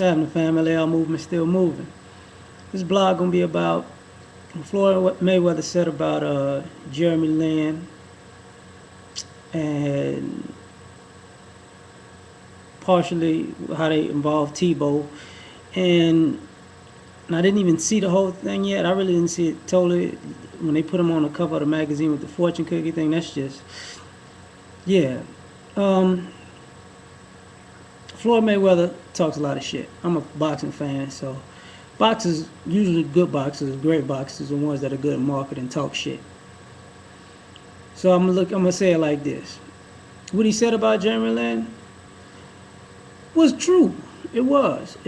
Having the family L movement still moving. This blog gonna be about Floyd Mayweather said about Jeremy Lin and partially how they involved Tebow. And I didn't even see the whole thing yet. I really didn't see it totally. When they put him on the cover of the magazine with the fortune cookie thing, that's just, yeah. Um, Floyd Mayweather talks a lot of shit. I'm a boxing fan, so boxers, usually good boxers, great boxers, are the ones that are good at marketing, talk shit. So I'm gonna say it like this: what he said about Jeremy Lin was true. It was.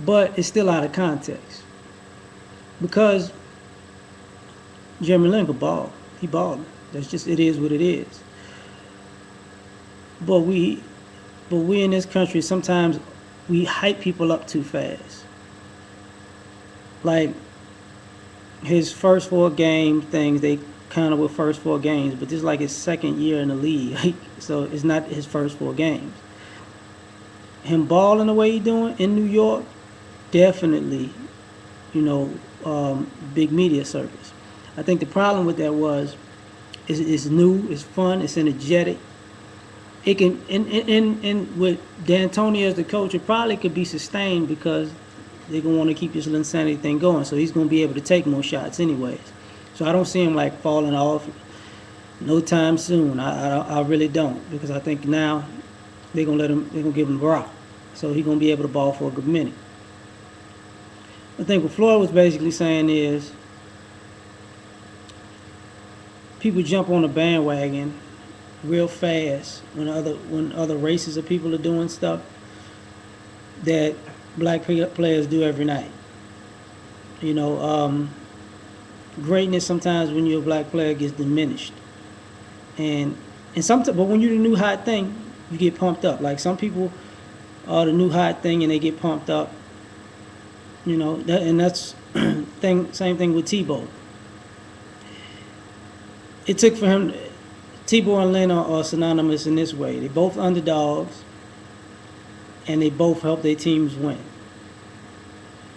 But it's still out of context because Jeremy Lin could ball. He balled. That's just it is what it is. But we in this country sometimes we hype people up too fast. Like his first four game things, they counted with first four games, but this is like his second year in the league, so it's not his first four games. Him balling the way he doing in New York, definitely, you know, big media circus. I think the problem with that was it's new, it's fun, it's energetic. It can and with D'Antoni as the coach, it probably could be sustained because they're gonna want to keep this insanity thing going. So he's gonna be able to take more shots anyways. So I don't see him like falling off no time soon. I really don't because I think now they're gonna give him rock. So he's gonna be able to ball for a good minute. I think what Floyd was basically saying is people jump on the bandwagon real fast when other races of people are doing stuff that black players do every night. You know, greatness sometimes when you're a black player gets diminished, and sometimes, but when you're the new hot thing, you get pumped up. Like some people are the new hot thing and they get pumped up. You know, and that's same thing with Tebow. It took for him. Tebow and Lin are synonymous in this way. They both underdogs, and they both help their teams win.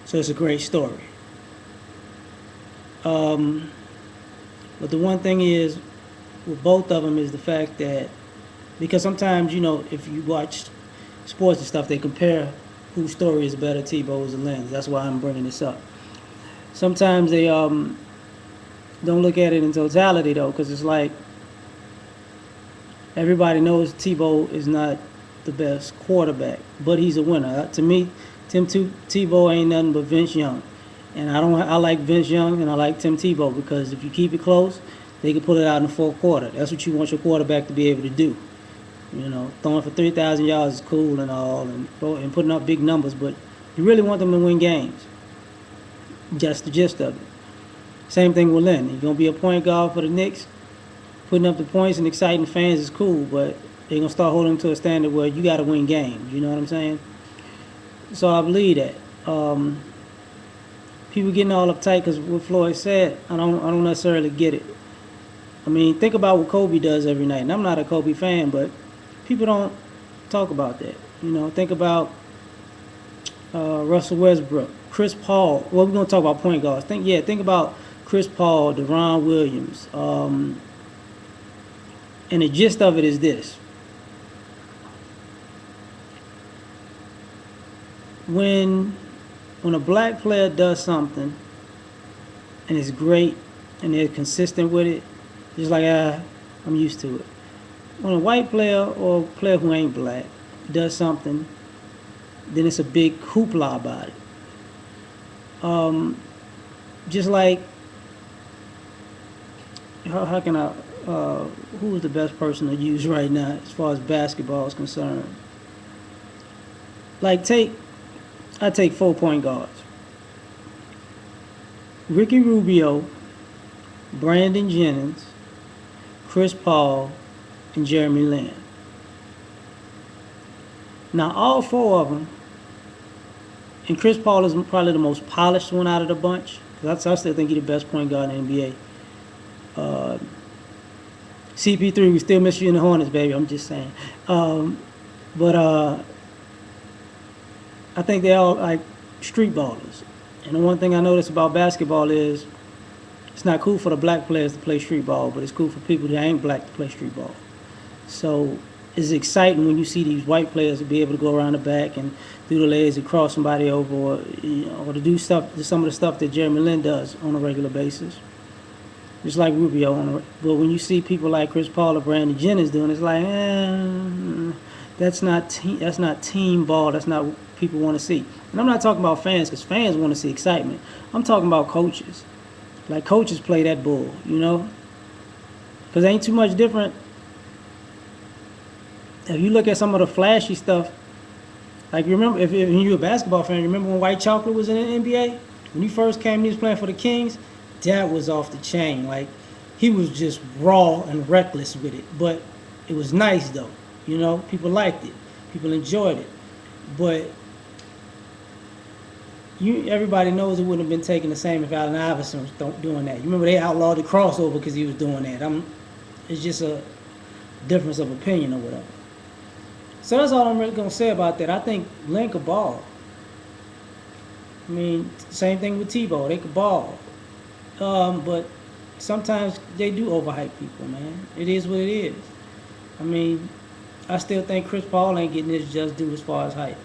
So it's a great story. But the one thing is, with both of them, is the fact that because sometimes you know if you watch sports and stuff, they compare whose story is better, Tebow's or Lin's. That's why I'm bringing this up. Sometimes they don't look at it in totality though, because it's like everybody knows Tebow is not the best quarterback, but he's a winner. To me, Tebow ain't nothing but Vince Young, and I like Vince Young and I like Tim Tebow because if you keep it close, they can pull it out in the fourth quarter. That's what you want your quarterback to be able to do. You know, throwing for 3,000 yards is cool and all, and putting up big numbers, but you really want them to win games. Just the gist of it. Same thing with Lin. You're gonna be a point guard for the Knicks. Putting up the points and exciting fans is cool, but they're gonna start holding them to a standard where you got to win games. You know what I'm saying? So I believe that. People getting all uptight because what Floyd said, I don't necessarily get it. I mean, think about what Kobe does every night, and I'm not a Kobe fan, but people don't talk about that. You know, think about Russell Westbrook, Chris Paul. Well, we're gonna talk about point guards. Think about Chris Paul, Deron Williams. And the gist of it is this. When a black player does something and it's great and they're consistent with it, just like I'm used to it. When a white player or a player who ain't black does something, then it's a big hoopla about it. Just like, how can I, who is the best person to use right now as far as basketball is concerned? Like I take 4 point guards. Ricky Rubio, Brandon Jennings, Chris Paul, and Jeremy Lin. Now all 4 of them, and Chris Paul is probably the most polished one out of the bunch. I still think he's the best point guard in the NBA. CP3, we still miss you in the Hornets, baby. I'm just saying. But I think they're all like street ballers. And the one thing I notice about basketball is it's not cool for the black players to play street ball, but it's cool for people that ain't black to play street ball. So it's exciting when you see these white players to be able to go around the back and do the legs and cross somebody over, or, or to do stuff, some of the stuff that Jeremy Lin does on a regular basis, just like Rubio. But when you see people like Chris Paul or Brandon Jennings doing, it's like, that's not team ball. That's not what people want to see. And I'm not talking about fans, because fans want to see excitement. I'm talking about coaches. Like, coaches play that bull, because ain't too much different. If you look at some of the flashy stuff, like, remember, if you're a basketball fan, remember when White Chocolate was in the NBA? When he first came, he was playing for the Kings. That was off the chain. Like, he was just raw and reckless with it. But it was nice, though. People liked it. People enjoyed it. But everybody knows it wouldn't have been taken the same if Allen Iverson was doing that. You remember they outlawed the crossover because he was doing that. It's just a difference of opinion or whatever. So that's all I'm really going to say about that. I think Lin could ball. I mean, same thing with Tebow. They could ball. But sometimes they do overhype people, man. It is what it is. I mean, I still think Chris Paul ain't getting his just due as far as hype.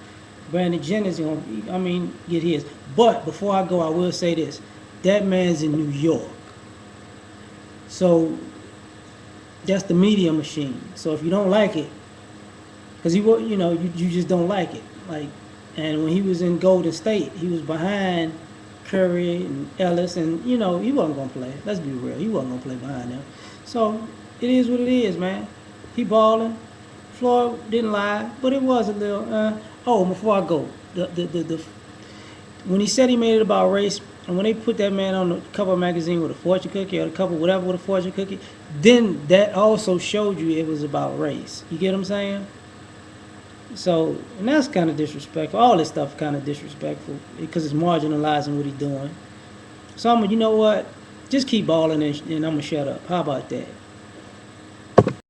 Brandon Jennings, get his. But before I go, I will say this. That man's in New York. So that's the media machine. So if you don't like it, because you just don't like it. Like, and when he was in Golden State, he was behind Curry and Ellis, and he wasn't gonna play. Let's be real, he wasn't gonna play behind them. So it is what it is, man. He balling. Floyd didn't lie, but it was a little. Before I go, when he said he made it about race, and when they put that man on the cover of the magazine with a fortune cookie or the cover whatever with a fortune cookie, then that also showed you it was about race. You get what I'm saying? So, and that's kind of disrespectful. All this stuff kind of disrespectful because it's marginalizing what he's doing. So you know what? Just keep balling and I'm gonna shut up. How about that?